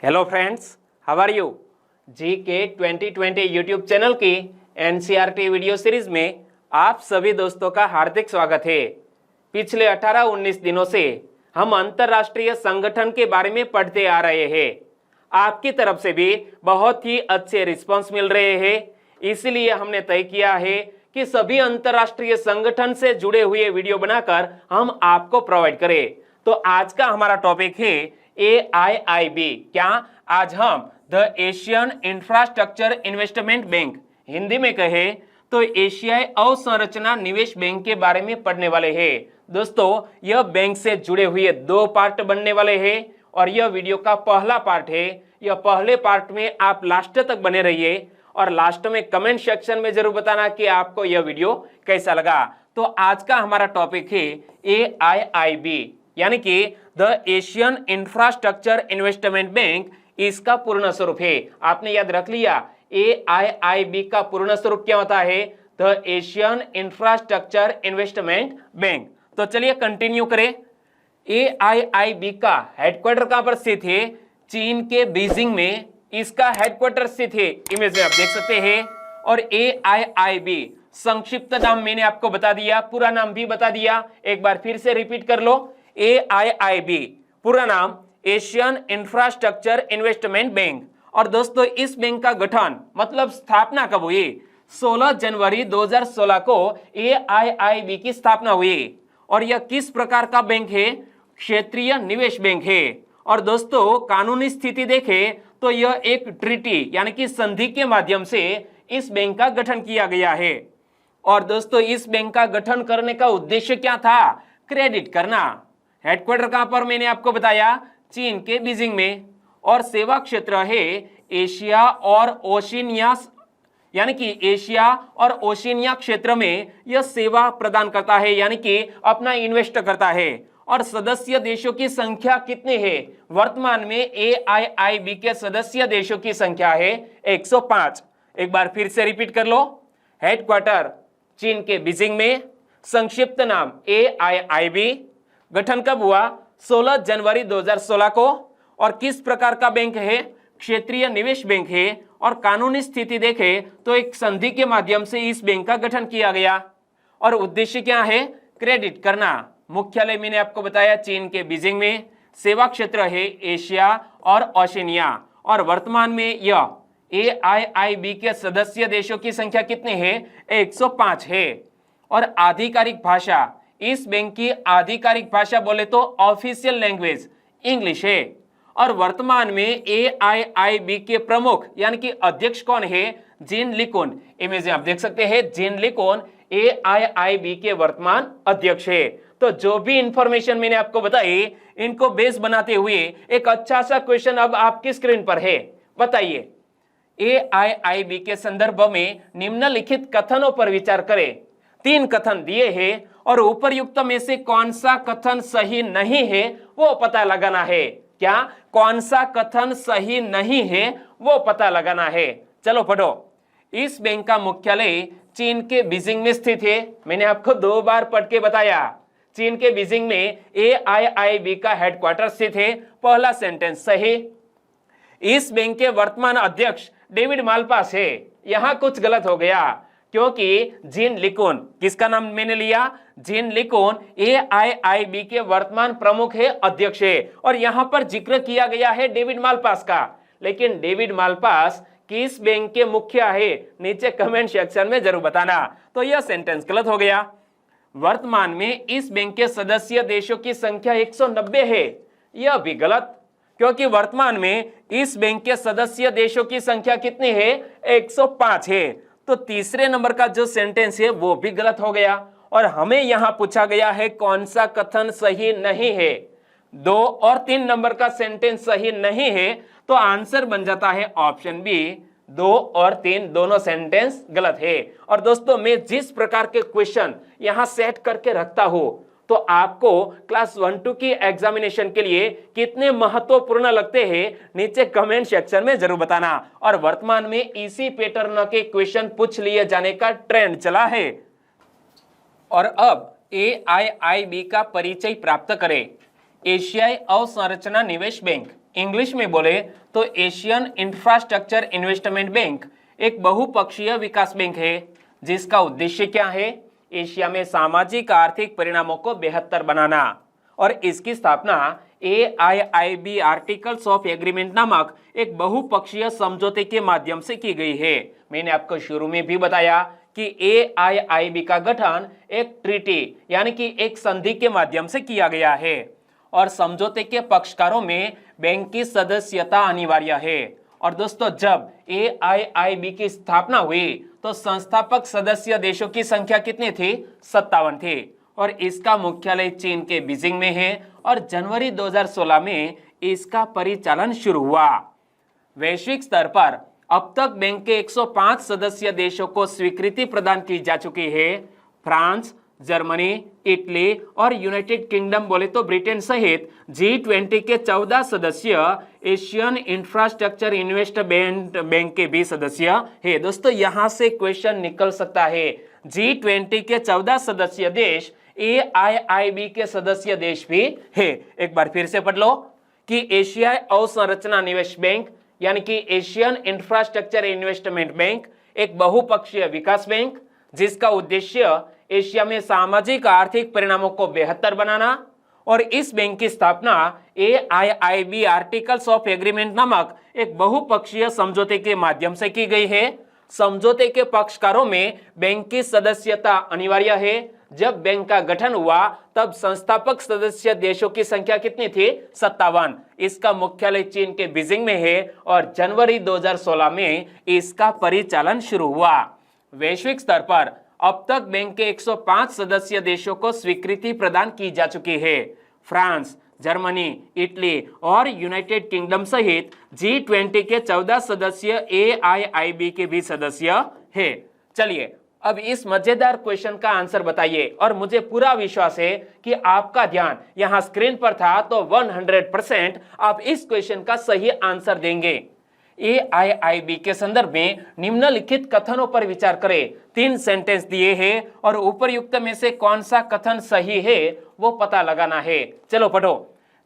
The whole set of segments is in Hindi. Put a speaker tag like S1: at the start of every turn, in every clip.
S1: Hello friends, how are you. G K 2020 YouTube channel की एनसीईआरटी वीडियो सीरीज में आप सभी दोस्तों का हार्दिक स्वागत है। पिछले 18-19 दिनों से हम अंतर्राष्ट्रीय संगठन के बारे में पढ़ते आ रहे हैं। आपकी तरफ से भी बहुत ही अच्छे रिस्पांस मिल रहे हैं, इसलिए हमने तय किया है कि सभी अंतर्राष्ट्रीय संगठन से जुड़े हुए वीडियो बनाकर हम आपको प्रोवाइड करें। तो आज का हमारा टॉपिक है AIIB। क्या आज हम the Asian infrastructure investment bank, Hindi में कहे तो एशियाई अवसंरचना निवेश बैंक के बारे में पढ़ने वाले हैं। दोस्तों, यह बैंक से जुड़े हुए 2 पार्ट बनने वाले हैं और यह वीडियो का पहला पार्ट है। यह पहले पार्ट में आप लास्ट तक बने रहिए और लास्ट में कमेंट सेक्शन में जरूर बताना कि आपको यह वीडियो कैसा लगा। तो आज का हमारा टॉपिक है AIIB, यानी कि the Asian infrastructure investment bank. इसका पूर्ण स्वरूप है, आपने याद रख लिया, AIIB का पूर्ण स्वरूप क्या होता है? The Asian infrastructure investment bank. तो चलिए कंटिन्यू करें। AIIB का हेडक्वार्टर कहां पर स्थित है? चीन के बीजिंग में इसका हेडक्वार्टर स्थित है। इमेज में आप देख सकते हैं। और AIIB संक्षिप्त नाम मैंने आपको बता दिया, पूरा नाम भी बता दिया, एक बार फिर से रिपीट कर लो। AIIB पूरा नाम एशियन इंफ्रास्ट्रक्चर इन्वेस्टमेंट बैंक। और दोस्तों, इस बैंक का गठन मतलब स्थापना कब हुई? 16 जनवरी 2016 को AIIB की स्थापना हुई। और यह किस प्रकार का बैंक है? क्षेत्रीय निवेश बैंक है। और दोस्तों, कानूनी स्थिति देखें तो यह एक ट्रीटी यानी कि संधि के माध्यम से इस बैंक का गठन किया गया है। और दोस्तों, इस बैंक का गठन करने का उद्देश्य क्या था? क्रेडिट करना। हेडक्वार्टर कहां पर मैंने आपको बताया? चीन के बीजिंग में। और सेवा क्षेत्र है एशिया और ओशिनिया, यानी कि एशिया और ओशिनिया क्षेत्र में यह सेवा प्रदान करता है, यानी कि अपना इन्वेस्ट करता है। और सदस्य देशों की संख्या कितनी है? वर्तमान में AIIB के सदस्य देशों की संख्या है 105। एक बार फिर से रिपीट कर लो। हेडक्वार्टर चीन के बीजिंग में, संक्षिप्त नाम AIIB, गठन कब हुआ? 16 जनवरी 2016 को। और किस प्रकार का बैंक है? क्षेत्रीय निवेश बैंक है। और कानूनी स्थिति देखें तो एक संधि के माध्यम से इस बैंक का गठन किया गया। और उद्देश्य क्या है? क्रेडिट करना। मुख्यालय मैंने आपको बताया चीन के बीजिंग में, सेवा क्षेत्र है एशिया और ओशिनिया। और वर्तमान में यह AIIB के सदस्य देशों की संख्या कितनी है? 105 है। और आधिकारिक भाषा, इस बैंक की आधिकारिक भाषा बोले तो ऑफिशियल लैंग्वेज इंग्लिश है। और वर्तमान में AIIB के प्रमुख यानी कि अध्यक्ष कौन है? जीन लिकोन। इमेज में आप देख सकते हैं, जीन लिकोन AIIB के वर्तमान अध्यक्ष है। तो जो भी इंफॉर्मेशन मैंने आपको बताई, इनको बेस बनाते हुए एक अच्छा सा क्वेश्चन अब आपकी स्क्रीन पर है। बताइए, AIIB के संदर्भ में निम्नलिखित कथनों पर विचार करें। 3 कथन दिए हैं और उपरयुक्त में से कौन सा कथन सही नहीं है वो पता लगाना है। क्या? कौन सा कथन सही नहीं है वो पता लगाना है। चलो पढ़ो। इस बैंक का मुख्यालय चीन के बीजिंग में स्थित है। मैंने आपको 2 बार पढ़ के बताया, चीन के बीजिंग में AIIB का हेडक्वार्टर स्थित है। पहला सेंटेंस सही। इस बैंक के वर्तमान अध्यक्ष डेविड मालपास है। यहां कुछ गलत हो गया, क्योंकि जीन लिकोन, किसका नाम मैंने लिया? जीन लिकोन AIIB के वर्तमान प्रमुख है, अध्यक्ष है। और यहां पर जिक्र किया गया है डेविड मालपास का, लेकिन डेविड मालपास किस बैंक के मुखिया है? नीचे कमेंट सेक्शन में जरूर बताना। तो यह सेंटेंस गलत हो गया। वर्तमान में इस बैंक के सदस्य देशों की संख्या 190 है। यह भी गलत, क्योंकि वर्तमान में इस बैंक के सदस्य देशों की संख्या कितनी है? 105 है। तो तीसरे नंबर का जो सेंटेंस है वो भी गलत हो गया। और हमें यहां पूछा गया है कौन सा कथन सही नहीं है। 2 और 3 नंबर का सेंटेंस सही नहीं है, तो आंसर बन जाता है ऑप्शन बी। 2 और 3 दोनों सेंटेंस गलत है। और दोस्तों, मैं जिस प्रकार के क्वेश्चन यहां सेट करके रखता हूं, तो आपको क्लास 1-2 की एग्जामिनेशन के लिए कितने महत्वपूर्ण लगते हैं, नीचे कमेंट सेक्शन में जरूर बताना। और वर्तमान में इसी पैटर्न के क्वेश्चन पूछ लिए जाने का ट्रेंड चला है। और अब AIIB का परिचय प्राप्त करें। एशियाई अवसंरचना निवेश बैंक इंग्लिश में बोले तो एशियन इंफ्रास्ट्रक्चर इन्वेस्टमेंट बैंक एक बहुपक्षीय विकास बैंक है जिसका उद्देश्य क्या है? एशिया में सामाजिक आर्थिक परिणामों को बेहतर बनाना। और इसकी स्थापना AIIB आर्टिकल्स ऑफ एग्रीमेंट नामक एक बहुपक्षीय समझौते के माध्यम से की गई है। मैंने आपको शुरू में भी बताया कि AIIB का गठन एक ट्रीटी यानी कि एक संधि के माध्यम से किया गया है और समझौते के पक्षकारों में बैंक की सदस्यता अनिवार्य है। और दोस्तों, जब AIIB की स्थापना हुई तो संस्थापक सदस्य देशों की संख्या कितनी थी? 57 थी और इसका मुख्यालय चीन के बीजिंग में है और जनवरी 2016 में इसका परिचालन शुरू हुआ। वैश्विक स्तर पर अब तक बैंक के 105 सदस्य देशों को स्वीकृति प्रदान की जा चुकी है। फ्रांस, जर्मनी, इटली और यूनाइटेड किंगडम बोले तो ब्रिटेन सहित G20 के 14 सदस्य एशियन इंफ्रास्ट्रक्चर इन्वेस्टमेंट बैंक के भी सदस्य है। दोस्तों, यहां से क्वेश्चन निकल सकता है। G20 के 14 सदस्य देश AIIB के सदस्य देश भी है। एक बार फिर से पढ़ लो कि एशियाई अवसंरचना निवेश बैंक यानी कि एशियन इंफ्रास्ट्रक्चर इन्वेस्टमेंट बैंक एक बहुपक्षीय विकास बैंक जिसका उद्देश्य एशिया में सामाजिक आर्थिक परिणामों को बेहतर बनाना। और इस बैंक की स्थापना AIIB आर्टिकल्स ऑफ एग्रीमेंट नामक एक बहुपक्षीय समझौते के माध्यम से की गई है। समझौते के पक्षकारों में बैंक की सदस्यता अनिवार्य है। जब बैंक का गठन हुआ तब संस्थापक सदस्य देशों की संख्या कितनी थी? 57। इसका मुख्यालय चीन के बीजिंग में है और जनवरी 2016 में इसका परिचालन शुरू हुआ। वैश्विक स्तर पर अब तक बैंक के 105 सदस्य देशों को स्वीकृति प्रदान की जा चुकी है। फ्रांस, जर्मनी, इटली और यूनाइटेड किंगडम सहित G20 के 14 सदस्य AIIB के भी सदस्य है। चलिए अब इस मजेदार क्वेश्चन का आंसर बताइए और मुझे पूरा विश्वास है कि आपका ध्यान यहां स्क्रीन पर था तो 100% आप इस क्वेश्चन का सही आंसर देंगे। AIIB के संदर्भ में निम्नलिखित कथनों पर विचार करें। 3 सेंटेंस दिए हैं और उपयुक्त में से कौन सा कथन सही है वो पता लगाना है। चलो पढ़ो।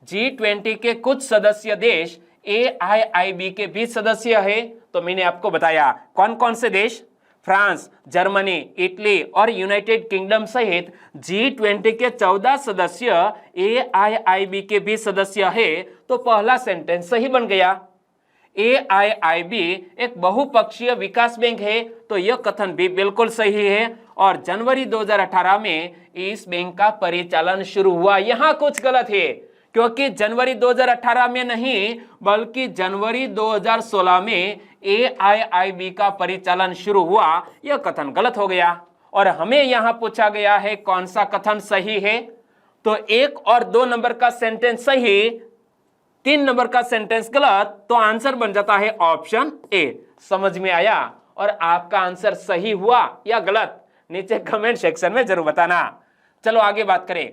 S1: G20 के कुछ सदस्य देश AIIB के भी सदस्य है। तो मैंने आपको बताया कौन कौन से देश? फ्रांस, जर्मनी, इटली और यूनाइटेड किंगडम सहित G20 के 14 सदस्य AIIB के भी सदस्य है। तो पहला सेंटेंस सही बन गया। AIIB एक बहुपक्षीय विकास बैंक है तो यह कथन भी बिल्कुल सही है और जनवरी 2018 में इस बैंक का परिचालन शुरू हुआ। यहां कुछ गलत है क्योंकि जनवरी 2018 में नहीं बल्कि जनवरी 2016 में AIIB का परिचालन शुरू हुआ। यह कथन गलत हो गया और हमें यहां पूछा गया है कौन सा कथन सही है। तो 1 और 2 नंबर का सेंटेंस सही, 3 नंबर का सेंटेंस गलत। तो आंसर बन जाता है ऑप्शन ए। समझ में आया? और आपका आंसर सही हुआ या गलत नीचे कमेंट सेक्शन में जरूर बताना। चलो आगे बात करें।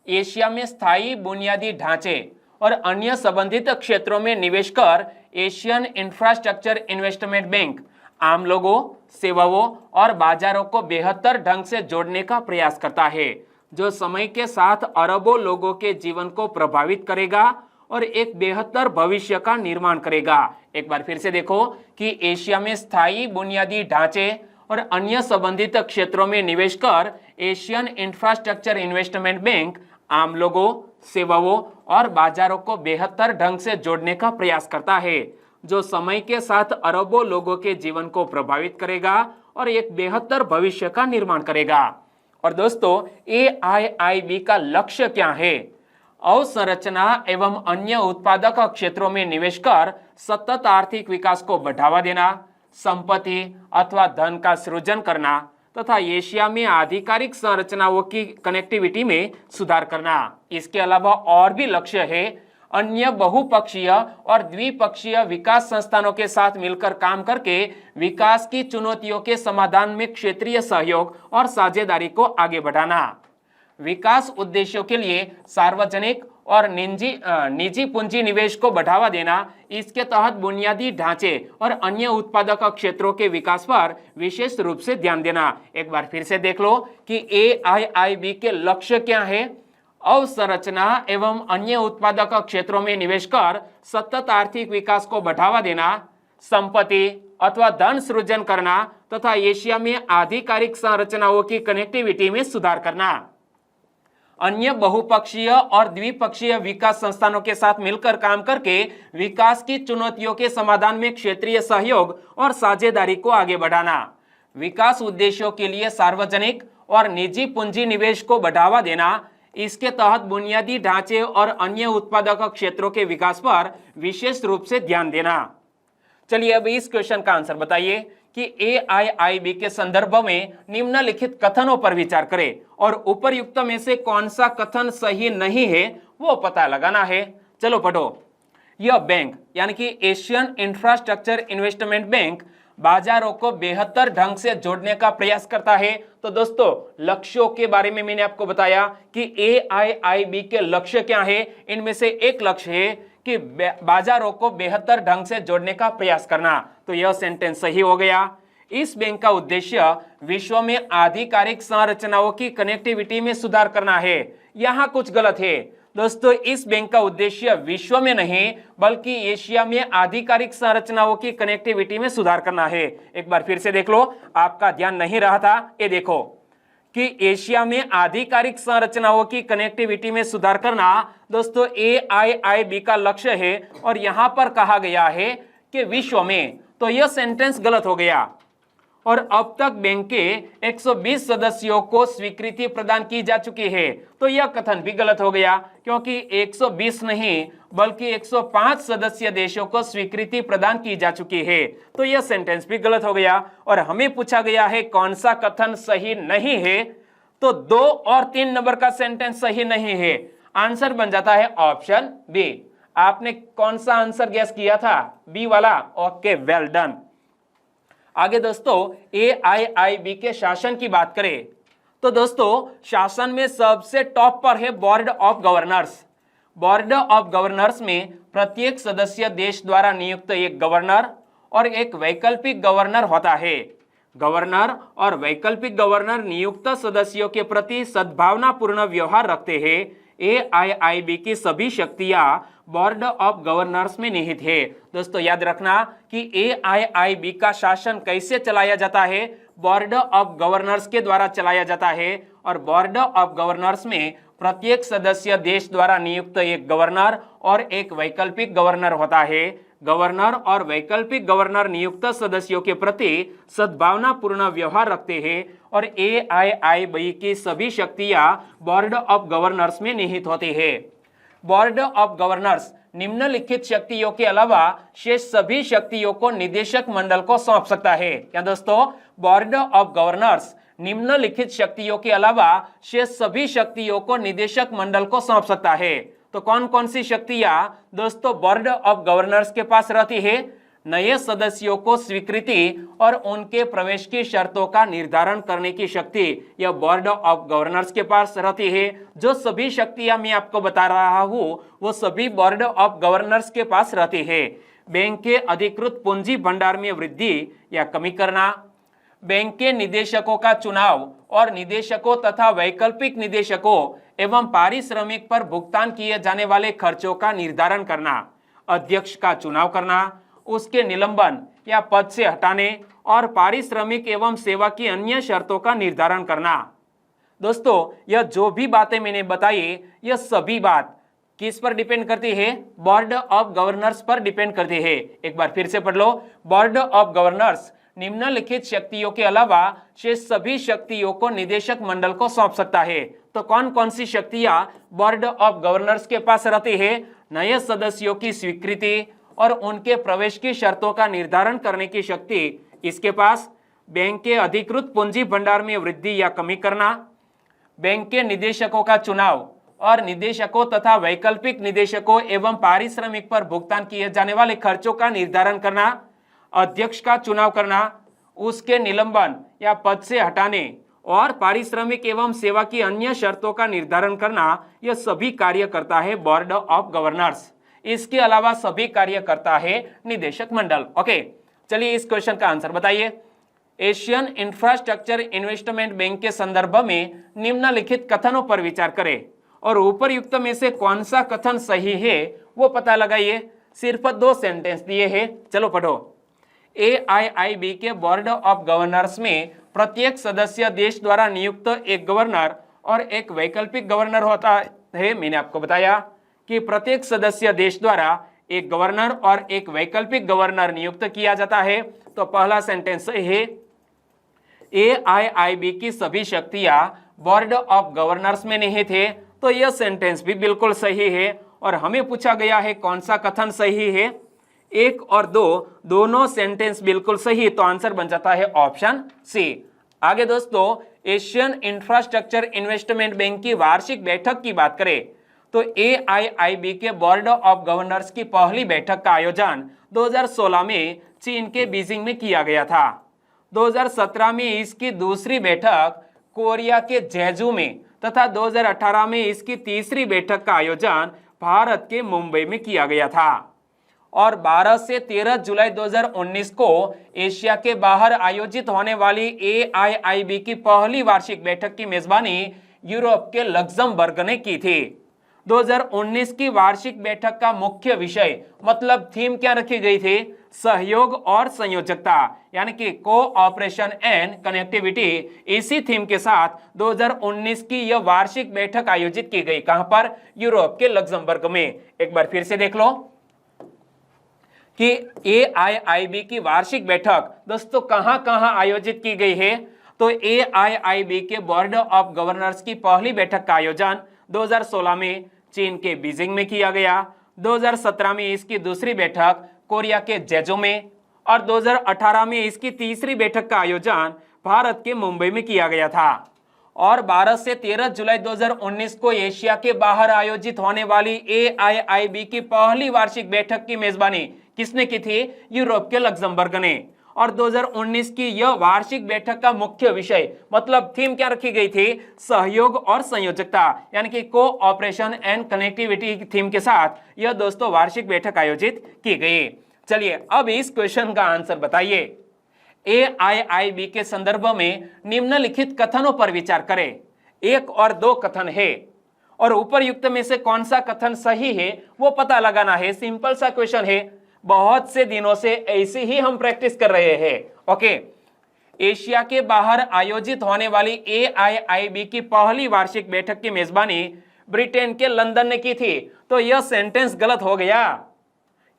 S1: एशिया में स्थायी बुनियादी ढांचे और अन्य संबंधित क्षेत्रों में निवेश कर एशियन इंफ्रास्ट्रक्चर इन्वेस्टमेंट बैंक आम लोगों, सेवाओं और बाजारों को बेहतर ढंग से जोड़ने का प्रयास करता है जो समय के साथ अरबों लोगों के जीवन को प्रभावित करेगा और एक बेहतर भविष्य का निर्माण करेगा। एक बार फिर से देखो कि एशिया में स्थायी बुनियादी ढांचे और अन्य संबंधित क्षेत्रों में निवेश कर एशियन इंफ्रास्ट्रक्चर इन्वेस्टमेंट बैंक आम लोगों, सेवाओं और बाजारों को बेहतर ढंग से जोड़ने का प्रयास करता है जो समय के साथ अरबों लोगों के जीवन को प्रभावित करेगा और एक बेहतर भविष्य का निर्माण करेगा। और दोस्तों, AIIB का लक्ष्य क्या है? अवसंरचना एवं अन्य उत्पादक क्षेत्रों में निवेश कर सतत आर्थिक विकास को बढ़ावा देना, संपत्ति अथवा धन का सृजन करना तथा एशिया में आधिकारिक संरचनाओं की कनेक्टिविटी में सुधार करना। इसके अलावा और भी लक्ष्य है अन्य बहुपक्षीय और द्विपक्षीय विकास संस्थानों के साथ मिलकर काम करके विकास की चुनौतियों के समाधान में क्षेत्रीय सहयोग और साझेदारी को आगे बढ़ाना। विकास उद्देश्यों के लिए सार्वजनिक और निजी पूंजी निवेश को बढ़ावा देना। इसके तहत बुनियादी ढांचे और अन्य उत्पादक क्षेत्रों के विकास पर विशेष रूप से ध्यान देना। एक बार फिर से देख लो कि AIIB के लक्ष्य क्या है? अवसंरचना एवं अन्य उत्पादक क्षेत्रों में निवेश कर सतत आर्थिक विकास को बढ़ावा देना, संपत्ति अथवा धन सृजन करना तथा एशिया में आधिकारिक संरचनाओं की कनेक्टिविटी में सुधार करना, अन्य बहुपक्षीय और द्विपक्षीय विकास संस्थानों के साथ मिलकर काम करके विकास की चुनौतियों के समाधान में क्षेत्रीय सहयोग और साझेदारी को आगे बढ़ाना, विकास उद्देश्यों के लिए सार्वजनिक और निजी पूंजी निवेश को बढ़ावा देना, इसके तहत बुनियादी ढांचे और अन्य उत्पादक क्षेत्रों के विकास पर विशेष रूप से ध्यान देना। चलिए अब इस क्वेश्चन का आंसर बताइए कि AIIB के संदर्भ में निम्नलिखित कथनों पर विचार करें और उपरयुक्त में से कौन सा कथन सही नहीं है वो पता लगाना है। चलो पढ़ो। यह बैंक यानी कि एशियन इंफ्रास्ट्रक्चर इन्वेस्टमेंट बैंक बाजारों को बेहतर ढंग से जोड़ने का प्रयास करता है। तो दोस्तों लक्ष्यों के बारे में मैंने आपको बताया कि AIIB के लक्ष्य क्या है। इनमें से एक लक्ष्य है कि बाजारों को बेहतर ढंग से जोड़ने का प्रयास करना। तो यह सेंटेंस सही हो गया। इस बैंक का उद्देश्य विश्व में आधिकारिक संरचनाओं की कनेक्टिविटी में सुधार करना है। यहाँ कुछ गलत है दोस्तों। इस बैंक का उद्देश्य विश्व में नहीं बल्कि एशिया में आधिकारिक संरचनाओं की कनेक्टिविटी में सुधार करना है। एक बार फिर से देख लो, आपका ध्यान नहीं रहा था। ये देखो कि एशिया में आधिकारिक संरचनाओं की कनेक्टिविटी में सुधार करना दोस्तों AIIB का लक्ष्य है और यहां पर कहा गया है कि विश्व में। तो यह सेंटेंस गलत हो गया। और अब तक बैंक के 120 सदस्यों को स्वीकृति प्रदान की जा चुकी है। तो यह कथन भी गलत हो गया क्योंकि 120 नहीं बल्कि 105 सदस्य देशों को स्वीकृति प्रदान की जा चुकी है। तो यह सेंटेंस भी गलत हो गया। और हमें पूछा गया है कौन सा कथन सही नहीं है। तो 2 और 3 नंबर का सेंटेंस सही नहीं है। आंसर बन जाता है ऑप्शन बी। आपने कौन सा आंसर गैस किया था? बी वाला। Okay, well done. आगे दोस्तों AIIB के शासन की बात करें तो दोस्तों शासन में सबसे टॉप पर है board of governors. Board of governors में प्रत्येक सदस्य देश द्वारा नियुक्त एक गवर्नर और एक वैकल्पिक गवर्नर होता है। गवर्नर और वैकल्पिक गवर्नर नियुक्त सदस्यों के प्रति सद्भावनापूर्ण व्यवहार रखते हैं। AIIB की सभी शक्तियां बोर्ड ऑफ गवर्नर्स में निहित है। दोस्तों याद रखना कि AIIB का शासन कैसे चलाया जाता है? बोर्ड ऑफ गवर्नर्स के द्वारा चलाया जाता है। और बोर्ड ऑफ गवर्नर्स में प्रत्येक सदस्य देश द्वारा नियुक्त एक गवर्नर और एक वैकल्पिक गवर्नर होता है। गवर्नर और वैकल्पिक गवर्नर नियुक्त सदस्यों के प्रति सद्भावनापूर्ण व्यवहार रखते हैं और AIIB की सभी शक्तियां बोर्ड ऑफ गवर्नर्स में निहित होती है। बोर्ड ऑफ गवर्नर्स निम्नलिखित शक्तियों के अलावा शेष सभी शक्तियों को निदेशक मंडल को सौंप सकता है। क्या दोस्तों? बोर्ड ऑफ गवर्नर्स निम्नलिखित शक्तियों के अलावा शेष सभी शक्तियों को निदेशक मंडल को सौंप सकता है। तो कौन कौन सी शक्तियां दोस्तों बोर्ड ऑफ गवर्नर्स के पास रहती है? नए सदस्यों को स्वीकृति और उनके प्रवेश की शर्तों का निर्धारण करने की शक्ति यह बोर्ड ऑफ गवर्नर्स के पास रहती है। जो सभी शक्तियां मैं आपको बता रहा हूं वो सभी बोर्ड ऑफ गवर्नर्स के पास रहती है। बैंक के अधिकृत पूंजी भंडार में वृद्धि या कमी करना, बैंक के निदेशकों का चुनाव और निदेशकों तथा वैकल्पिक निदेशकों एवं पारिश्रमिक पर भुगतान किए जाने वाले खर्चों का निर्धारण करना, अध्यक्ष का चुनाव करना, उसके निलंबन या पद से हटाने और पारिश्रमिक एवं सेवा की अन्य शर्तों का निर्धारण करना। दोस्तों यह जो भी बातें मैंने बताई यह सभी बात किस पर डिपेंड करती है? बोर्ड ऑफ गवर्नर्स पर डिपेंड करती है। एक बार फिर से पढ़ लो। बोर्ड ऑफ गवर्नर्स निम्नलिखित शक्तियों के अलावा शेष सभी शक्तियों को निदेशक मंडल को सौंप सकता है। तो कौन कौन सी शक्तियां बोर्ड ऑफ गवर्नर्स के पास रहती है? नए सदस्यों की स्वीकृति और उनके प्रवेश की शर्तों का निर्धारण करने की शक्ति इसके पास, बैंक के अधिकृत पूंजी भंडार में वृद्धि या कमी करना, बैंक के निदेशकों का चुनाव और निदेशकों तथा वैकल्पिक निदेशकों एवं पारिश्रमिक पर भुगतान किए जाने वाले खर्चों का निर्धारण करना, अध्यक्ष का चुनाव करना, उसके निलंबन या पद से हटाने और पारिश्रमिक एवं सेवा की अन्य शर्तों का निर्धारण करना, यह सभी कार्य करता है बोर्ड ऑफ गवर्नर्स। इसके अलावा सभी कार्य करता है निदेशक मंडल। ओके, चलिए इस क्वेश्चन का आंसर बताइए। एशियन इंफ्रास्ट्रक्चर इन्वेस्टमेंट बैंक के संदर्भ में निम्नलिखित कथनों पर विचार करें और उपर्युक्त में से कौन सा कथन सही है वो पता लगाइए। सिर्फ 2 सेंटेंस दिए हैं, चलो पढ़ो। AIIB के बोर्ड ऑफ गवर्नर्स में प्रत्येक सदस्य देश द्वारा नियुक्त एक गवर्नर और एक वैकल्पिक गवर्नर होता है। मैंने आपको बताया कि प्रत्येक सदस्य देश द्वारा एक गवर्नर और एक वैकल्पिक गवर्नर नियुक्त किया जाता है। तो पहला सेंटेंस है AIIB की सभी शक्तियां बोर्ड ऑफ गवर्नर्स में नहीं थे, तो यह सेंटेंस भी बिल्कुल सही है। और हमें पूछा गया है कौन सा कथन सही है, 1 और 2 दोनों सेंटेंस बिल्कुल सही, तो आंसर बन जाता है ऑप्शन सी। आगे दोस्तों, एशियन इंफ्रास्ट्रक्चर इन्वेस्टमेंट बैंक की वार्षिक बैठक की बात करें तो AIIB के बोर्ड ऑफ गवर्नर्स की पहली बैठक का आयोजन 2016 में चीन के बीजिंग में किया गया था। 2017 में इसकी दूसरी बैठक कोरिया के जेजू में तथा 2018 में इसकी तीसरी बैठक का आयोजन भारत के मुंबई में किया गया था। और 12 से 13 जुलाई 2019 को एशिया के बाहर आयोजित होने वाली AIIB की पहली वार्षिक बैठक की मेजबानी यूरोप के लक्जमबर्ग ने की थी। 2019 की वार्षिक बैठक का मुख्य विषय मतलब थीम क्या रखी गई थी, सहयोग और संयोजकता, यानी कि कोऑपरेशन एंड कनेक्टिविटी। इसी थीम के साथ 2019 की यह वार्षिक बैठक आयोजित की गई। कहां पर, यूरोप के लक्जमबर्ग में। एक बार फिर से देख लो कि AIIB की वार्षिक बैठक दोस्तों कहां कहां आयोजित की गई है। तो AIIB के बोर्ड ऑफ गवर्नर्स की पहली बैठक का आयोजन 2016 में चीन के बीजिंग में किया गया। 2017 में इसकी दूसरी बैठक कोरिया के जेजू में और 2018 में इसकी तीसरी बैठक का आयोजन भारत के मुंबई में किया गया था। और 12 से 13 जुलाई 2019 को एशिया के बाहर आयोजित होने वाली AIIB की पहली वार्षिक बैठक की मेजबानी किसने की थी, यूरोप के लक्जमबर्ग ने। और 2019 की यह वार्षिक बैठक का मुख्य विषय मतलब थीम क्या रखी गई थी, सहयोग और संयोजकता, यानी कि कोऑपरेशन एंड कनेक्टिविटी की थीम के साथ यह दोस्तों वार्षिक बैठक आयोजित की गई। चलिए अब इस क्वेश्चन का आंसर बताइए। AIIB के संदर्भ में निम्नलिखित कथनों पर विचार करें। 1 और 2 कथन है और उपर्युक्त में से कौन सा कथन सही है वो पता लगाना है। सिंपल सा क्वेश्चन है, बहुत से दिनों से ऐसे ही हम प्रैक्टिस कर रहे हैं। ओके, एशिया के बाहर आयोजित होने वाली AIIB की पहली वार्षिक बैठक की मेजबानी ब्रिटेन के लंदन ने की थी, तो यह सेंटेंस गलत हो गया।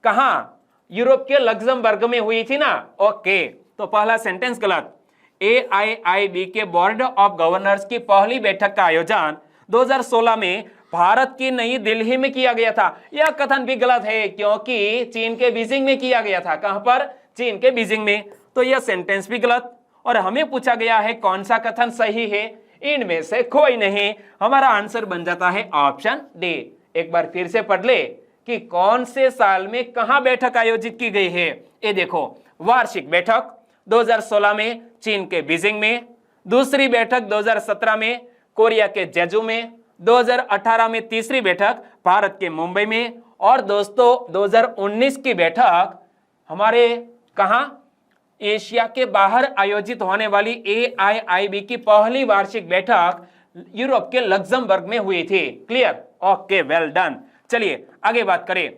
S1: कहां, यूरोप के लक्जमबर्ग में हुई थी ना। ओके, तो पहला सेंटेंस गलत। AIIB के बोर्ड ऑफ गवर्नर्स की पहली बैठक का आयोजन 2016 में भारत की नई दिल्ली में किया गया था, यह कथन भी गलत है क्योंकि चीन के बीजिंग में किया गया था। कहां पर, चीन के बीजिंग में, तो यह सेंटेंस भी गलत। और हमें पूछा गया है कौन सा कथन सही है, इनमें से कोई नहीं। हमारा आंसर बन जाता है ऑप्शन डी। एक बार फिर से पढ़ ले कि कौन से साल में कहां बैठक आयोजित की गई है। ये देखो, वार्षिक बैठक 2016 में चीन के बीजिंग में, दूसरी बैठक 2017 में कोरिया के जेजू में, 2018 में तीसरी बैठक भारत के मुंबई में, और दोस्तों 2019 की बैठक हमारे कहां, एशिया के बाहर आयोजित होने वाली AIIB की पहली वार्षिक बैठक यूरोप के लक्जमबर्ग में हुई थी। Clear, okay, well done. चलिए आगे बात करें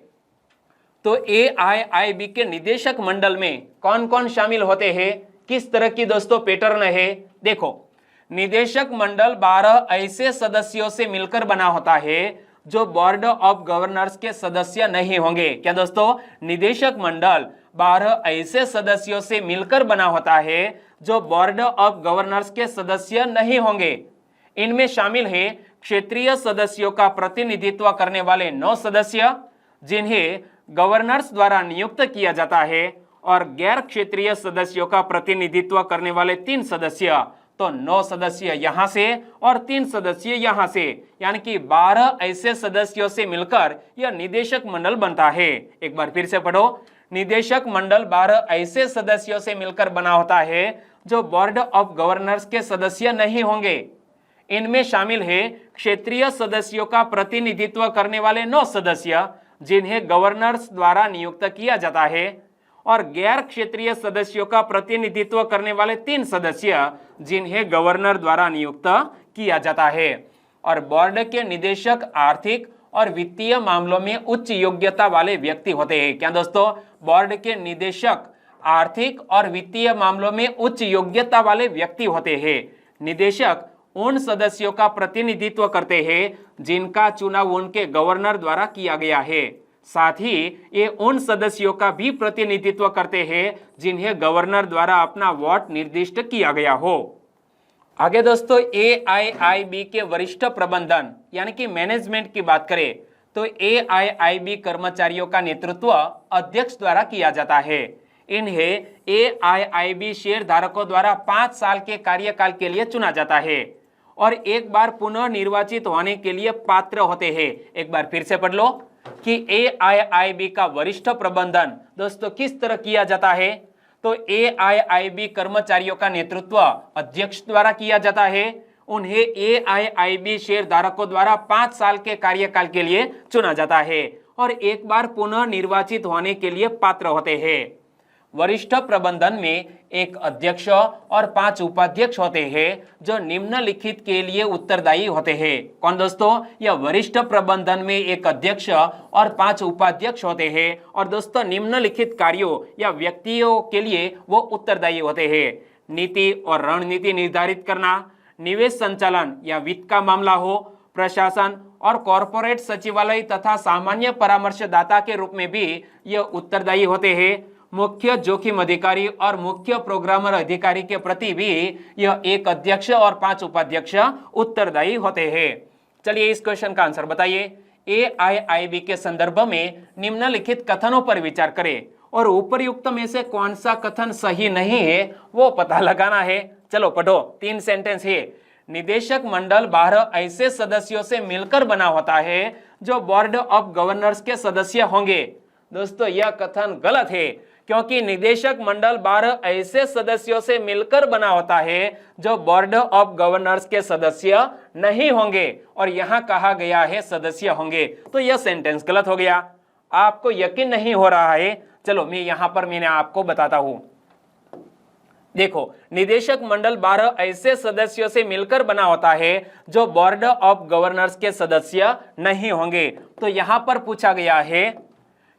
S1: तो AIIB के निदेशक मंडल में कौन कौन शामिल होते हैं, किस तरह की दोस्तों पैटर्न है। देखो, निदेशक मंडल 12 ऐसे सदस्यों से मिलकर बना होता है जो बोर्ड ऑफ गवर्नर्स के सदस्य नहीं होंगे। क्या दोस्तों, निदेशक मंडल 12 ऐसे सदस्यों से मिलकर बना होता है जो बोर्ड ऑफ गवर्नर्स के सदस्य नहीं होंगे। इनमें शामिल है क्षेत्रीय सदस्यों का प्रतिनिधित्व करने वाले 9 सदस्य जिन्हें गवर्नर्स द्वारा नियुक्त किया जाता है, और गैर क्षेत्रीय सदस्यों का प्रतिनिधित्व करने वाले 3 सदस्य। तो 9 सदस्य यहां से और 3 सदस्य यहां से, यानी कि 12 ऐसे सदस्यों से मिलकर यह निदेशक मंडल बनता है। एक बार फिर से पढ़ो, निदेशक मंडल 12 ऐसे सदस्यों से मिलकर बना होता है जो बोर्ड ऑफ गवर्नर्स के सदस्य नहीं होंगे। इनमें शामिल है क्षेत्रीय सदस्यों का प्रतिनिधित्व करने वाले 9 सदस्य जिन्हें गवर्नर्स द्वारा नियुक्त किया जाता है, और गैर क्षेत्रीय सदस्यों का प्रतिनिधित्व करने वाले 3 सदस्य जिन्हें गवर्नर द्वारा नियुक्त किया जाता है। और बोर्ड के निदेशक आर्थिक और वित्तीय मामलों में उच्च योग्यता वाले व्यक्ति होते हैं। क्या दोस्तों? बोर्ड के निदेशक आर्थिक और वित्तीय मामलों में उच्च योग्यता वाले व्यक्ति होते हैं। निदेशक उन सदस्यों का प्रतिनिधित्व करते हैं जिनका चुनाव उनके गवर्नर द्वारा किया गया है। साथ ही ये उन सदस्यों का भी प्रतिनिधित्व करते हैं जिन्हें गवर्नर द्वारा अपना वोट निर्दिष्ट किया गया हो। आगे दोस्तों AIIB के वरिष्ठ प्रबंधन यानी कि मैनेजमेंट की बात करें तो AIIB कर्मचारियों का नेतृत्व अध्यक्ष द्वारा किया जाता है। इन्हें AIIB शेयर धारकों द्वारा 5 साल के कार्यकाल के लिए चुना जाता है और एक बार पुनः निर्वाचित होने के लिए पात्र होते हैं। एक बार फिर से पढ़ लो कि AIIB का वरिष्ठ प्रबंधन दोस्तों किस तरह किया जाता है। तो AIIB कर्मचारियों का नेतृत्व अध्यक्ष द्वारा किया जाता है। उन्हें AIIB शेयर धारकों द्वारा 5 साल के कार्यकाल के लिए चुना जाता है और एक बार पुनः निर्वाचित होने के लिए पात्र होते हैं। वरिष्ठ प्रबंधन में एक अध्यक्ष और 5 उपाध्यक्ष होते हैं जो निम्नलिखित के लिए उत्तरदायी होते हैं। कौन दोस्तों? यह वरिष्ठ प्रबंधन में एक अध्यक्ष और 5 उपाध्यक्ष होते हैं और दोस्तों निम्नलिखित कार्यों या व्यक्तियों के लिए वो उत्तरदायी होते हैं। नीति और रणनीति निर्धारित करना, निवेश संचालन या वित्त का मामला हो, प्रशासन और कॉरपोरेट सचिवालय तथा सामान्य परामर्शदाता के रूप में भी यह उत्तरदायी होते हैं। मुख्य जोखिम अधिकारी और मुख्य प्रोग्रामर अधिकारी के प्रति भी यह एक अध्यक्ष और 5 उपाध्यक्ष उत्तरदायी होते हैं। चलिए इस क्वेश्चन का आंसर बताइए। AIIB के संदर्भ में निम्नलिखित कथनों पर विचार करें और उपयुक्त में से कौन सा कथन सही नहीं है वो पता लगाना है। चलो पढ़ो, 3 सेंटेंस है। निदेशक मंडल 12 ऐसे सदस्यों से मिलकर बना होता है जो बोर्ड ऑफ गवर्नर्स के सदस्य होंगे। दोस्तों यह कथन गलत है क्योंकि निदेशक मंडल 12 ऐसे सदस्यों से मिलकर बना होता है जो बोर्ड ऑफ गवर्नर्स के सदस्य नहीं होंगे और यहां कहा गया है सदस्य होंगे, तो यह सेंटेंस गलत हो गया। आपको यकीन नहीं हो रहा है, चलो मैं यहां पर मैंने आपको बताता हूं। देखो, निदेशक मंडल 12 ऐसे सदस्यों से मिलकर बना होता है जो बोर्ड ऑफ गवर्नर्स के सदस्य नहीं होंगे, तो यहां पर पूछा गया है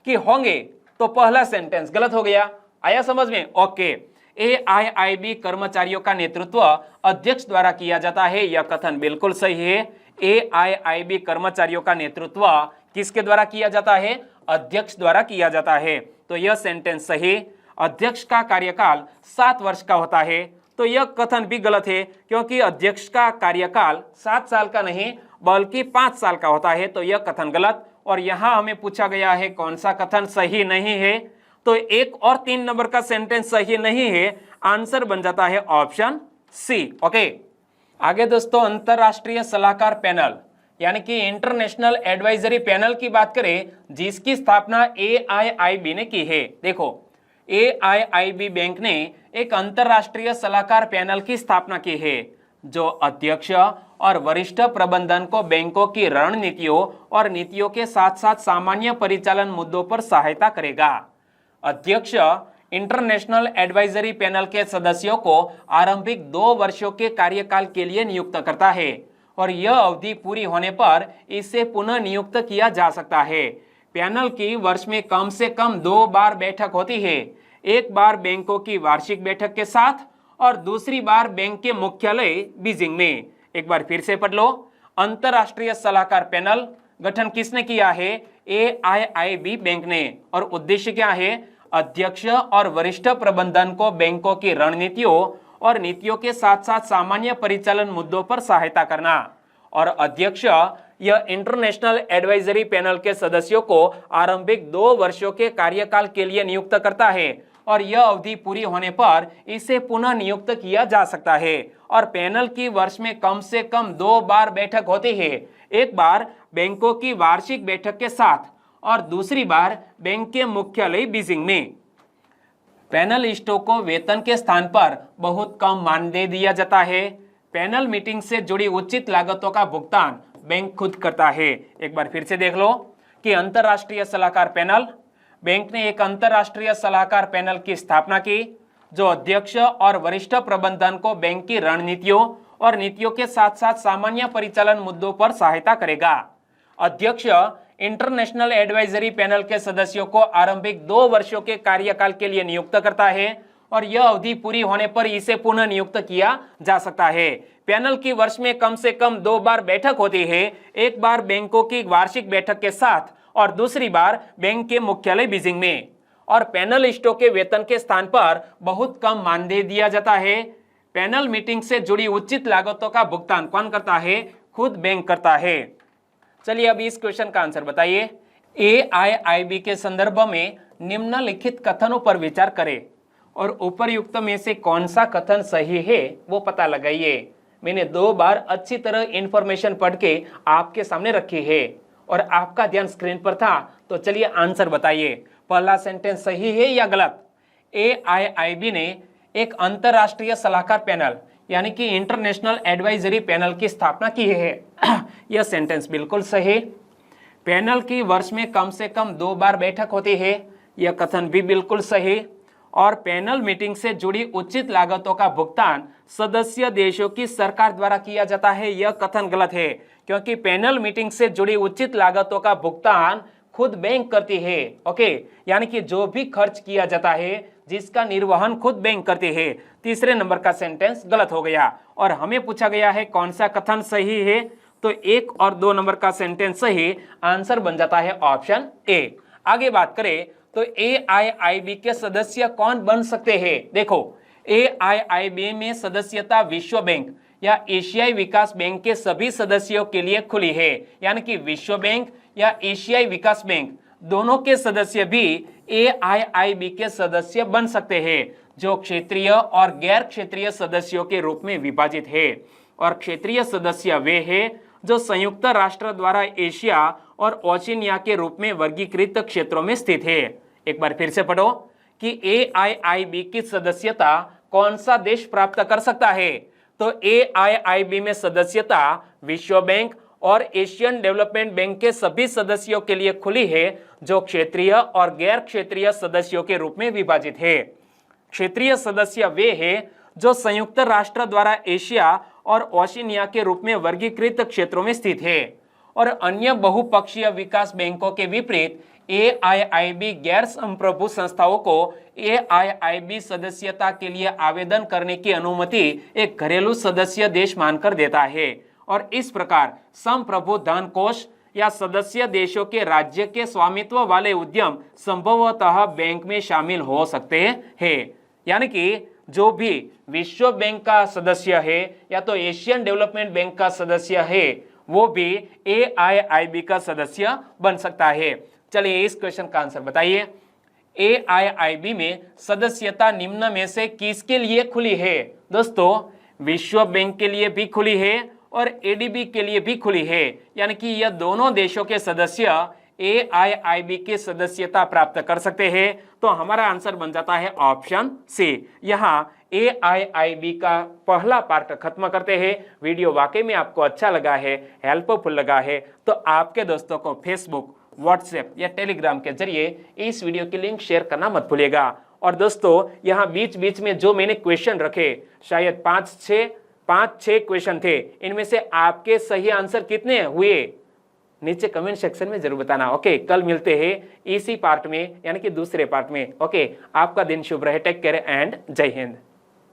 S1: कि होंगे, तो पहला सेंटेंस गलत हो गया। आया समझ में? ओके। AIIB कर्मचारियों का नेतृत्व अध्यक्ष द्वारा किया जाता है, यह कथन बिल्कुल सही है। AIIB कर्मचारियों का नेतृत्व किसके द्वारा किया जाता है? अध्यक्ष द्वारा किया जाता है, तो यह सेंटेंस सही। अध्यक्ष का कार्यकाल 7 वर्ष का होता है, तो यह कथन भी गलत है क्योंकि अध्यक्ष का कार्यकाल 7 साल का नहीं बल्कि 5 साल का होता है, तो यह कथन गलत। और यहां हमें पूछा गया है कौन सा कथन सही नहीं है, तो 1 और 3 नंबर का सेंटेंस सही नहीं है। आंसर बन जाता है ऑप्शन सी। ओके। आगे दोस्तों अंतरराष्ट्रीय सलाहकार पैनल यानी कि इंटरनेशनल एडवाइजरी पैनल की बात करें जिसकी स्थापना AIIB ने की है। देखो, AIIB बैंक ने एक अंतरराष्ट्रीय सलाहकार पैनल की स्थापना की है जो अध्यक्ष और वरिष्ठ प्रबंधन को बैंकों की रणनीतियों और नीतियों के साथ साथ सामान्य परिचालन मुद्दों पर सहायता करेगा। अध्यक्ष इंटरनेशनल एडवाइजरी पैनल के सदस्यों को आरंभिक 2 वर्षों के कार्यकाल के लिए नियुक्त करता है और यह अवधि पूरी होने पर इसे पुनः नियुक्त किया जा सकता है। पैनल की वर्ष में कम से कम 2 बार बैठक होती है, एक बार बैंकों की वार्षिक बैठक के साथ और दूसरी बार बैंक के मुख्यालय बीजिंग में। एक बार फिर से पढ़ लो। अंतरराष्ट्रीय सलाहकार पैनल गठन किसने किया है? AIIB बैंक ने। और उद्देश्य क्या है? अध्यक्ष और वरिष्ठ प्रबंधन को बैंकों की रणनीतियों और नीतियों के साथ साथ सामान्य परिचालन मुद्दों पर सहायता करना। और अध्यक्ष यह इंटरनेशनल एडवाइजरी पैनल के सदस्यों को आरंभिक 2 वर्षों के कार्यकाल के लिए नियुक्त करता है और यह अवधि पूरी होने पर इसे पुनः नियुक्त किया जा सकता है। और पैनल की वर्ष में कम से कम 2 बार बैठक होती है, एक बार बैंकों की वार्षिक बैठक के साथ और दूसरी बार बैंक के मुख्यालय बीजिंग में। पैनलिस्टों को वेतन के स्थान पर बहुत कम मानदेय दिया जाता है। पैनल मीटिंग से जुड़ी उचित लागतों का भुगतान बैंक खुद करता है। एक बार फिर से देख लो कि अंतरराष्ट्रीय सलाहकार पैनल, बैंक ने एक अंतरराष्ट्रीय सलाहकार पैनल की स्थापना की जो अध्यक्ष और वरिष्ठ प्रबंधन को बैंक की रणनीतियों और नीतियों के साथ साथ सामान्य परिचालन मुद्दों पर सहायता करेगा। अध्यक्ष इंटरनेशनल एडवाइजरी पैनल के सदस्यों को आरंभिक 2 वर्षों के कार्यकाल के लिए नियुक्त करता है और यह अवधि पूरी होने पर इसे पुनः नियुक्त किया जा सकता है। पैनल की वर्ष में कम से कम 2 बार बैठक होती है, एक बार बैंकों की वार्षिक बैठक के साथ और दूसरी बार बैंक के मुख्यालय बीजिंग में। और पैनलिस्टों के वेतन के स्थान पर बहुत कम मानदेय दिया जाता है। पैनल मीटिंग से जुड़ी उचित लागतों का भुगतान कौन करता है? खुद बैंक करता है। चलिए अभी इस क्वेश्चन का आंसर बताइए। AIIB के संदर्भ में निम्नलिखित कथनों पर विचार करें और उपरयुक्त में से कौन सा कथन सही है वो पता लगाइए। मैंने 2 बार अच्छी तरह इंफॉर्मेशन पढ़ के आपके सामने रखी है और आपका ध्यान स्क्रीन पर था, तो चलिए आंसर बताइए। पहला सेंटेंस सही है या गलत? AIIB ने एक अंतरराष्ट्रीय सलाहकार पैनल यानी कि इंटरनेशनल एडवाइजरी पैनल की स्थापना की है। यह सेंटेंस बिल्कुल सही। पैनल की वर्ष में कम से कम 2 बार बैठक होती है, यह कथन भी बिल्कुल सही। और पैनल मीटिंग से जुड़ी उचित लागतों का भुगतान सदस्य देशों की सरकार द्वारा किया जाता है, यह कथन गलत है, क्योंकि पैनल मीटिंग से जुड़ी उचित लागतों का भुगतान खुद बैंक करती है। ओके, यानी कि जो भी खर्च किया जाता है जिसका निर्वहन खुद बैंक करती है। तीसरे नंबर का सेंटेंस गलत हो गया और हमें पूछा गया है कौन सा कथन सही है, तो 1 और 2 नंबर का सेंटेंस सही। आंसर बन जाता है ऑप्शन ए। आगे बात करें तो AIIB के सदस्य कौन बन सकते हैं? देखो, AIIB में सदस्यता विश्व बैंक या एशियाई विकास बैंक के सभी सदस्यों के लिए खुली है, यानी कि विश्व बैंक या एशियाई विकास बैंक दोनों के सदस्य भी AIIB के सदस्य बन सकते हैं, जो क्षेत्रीय और गैर क्षेत्रीय सदस्यों के रूप में विभाजित है। और क्षेत्रीय सदस्य वे हैं जो संयुक्त राष्ट्र द्वारा एशिया और ओशिनिया के रूप में वर्गीकृत क्षेत्रों में स्थित है। एक बार फिर से पढ़ो कि AIIB की सदस्यता कौन सा देश प्राप्त कर सकता है? तो AIIB में सदस्यता विश्व बैंक और एशियन डेवलपमेंट बैंक के सभी सदस्यों के लिए खुली है, जो क्षेत्रीय और गैर क्षेत्रीय सदस्यों के रूप में विभाजित है। क्षेत्रीय सदस्य वे हैं जो संयुक्त राष्ट्र द्वारा एशिया और ओशिनिया के रूप में वर्गीकृत क्षेत्रों में स्थित है। और अन्य बहुपक्षीय विकास बैंकों के विपरीत AIIB गैर संप्रभु संस्थाओं को AIIB सदस्यता के लिए आवेदन करने की अनुमति एक घरेलू सदस्य देश मानकर देता है। और इस प्रकार संप्रभु धन कोष या सदस्य देशों के राज्य के स्वामित्व वाले उद्यम संभवतः बैंक में शामिल हो सकते हैं। यानी कि जो भी विश्व बैंक का सदस्य है या तो एशियन डेवलपमेंट बैंक का सदस्य है, वो भी AIIB का सदस्य बन सकता है। चलिए इस क्वेश्चन का आंसर बताइए। AIIB में सदस्यता निम्न में से किसके लिए खुली है? दोस्तों, विश्व बैंक के लिए भी खुली है और ADB के लिए भी खुली है, यानी कि यह दोनों देशों के सदस्य AIIB की सदस्यता प्राप्त कर सकते हैं। तो हमारा आंसर बन जाता है ऑप्शन सी। यहाँ AIIB का पहला पार्ट खत्म करते हैं। वीडियो वाकई में आपको अच्छा लगा है, हेल्पफुल लगा है, तो आपके दोस्तों को फेसबुक, व्हाट्सएप या टेलीग्राम के जरिए इस वीडियो की लिंक शेयर करना मत भूलिएगा। और दोस्तों, यहाँ बीच बीच में जो मैंने क्वेश्चन रखे, शायद 5-6 क्वेश्चन थे, इनमें से आपके सही आंसर कितने हुए नीचे कमेंट सेक्शन में जरूर बताना। ओके, कल मिलते हैं इसी पार्ट में, यानी कि दूसरे पार्ट में। ओके, आपका दिन शुभ रहे। टेक केयर एंड जय हिंद।